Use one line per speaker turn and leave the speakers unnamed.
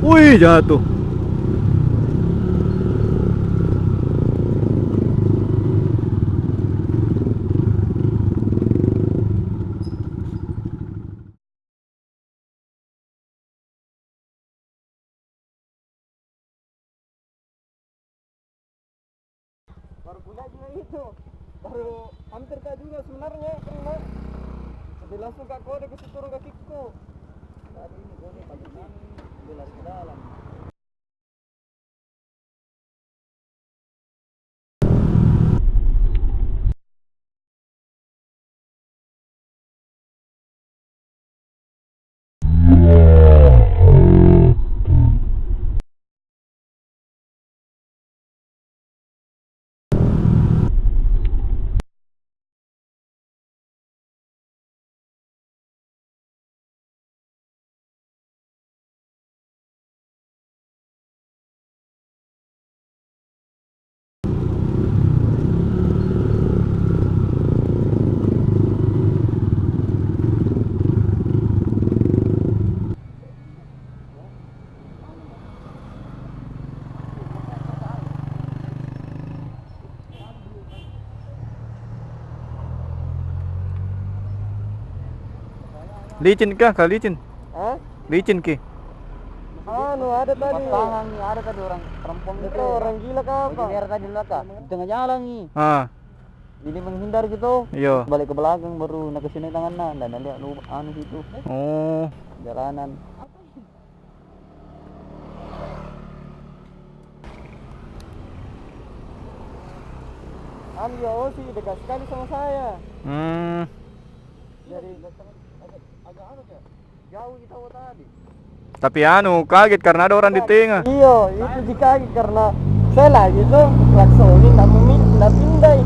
Wih, jatuh.
Baru punya juga itu, baru hampir tak juga sebenarnya karena jadi langsung kak kode ke turun kakiku. Tadi ini kode pakai kami belas ke dalam.
Licin kah? Kali licin?
Hah?
Licin ki?
Anu ada tadi.
Pasangan nih, ada tadi orang perempuan
Itu orang gila kah apa?
Baju merah tadi laka di tengah jalan nih.
Ah,
Jadi menghindar gitu.
iya.
Balik ke belakang baru nak kesini tangannya dan lihat lu anu situ
Oh,
jalanan.
Anu ya sih dekat sekali sama saya. Jadi agak anu ya. Jauh kita tadi.
Tapi anu kaget karena ada orang di tengah.
Iya, itu dikaki karena saya lagi tuh klaksonin nggak pindah.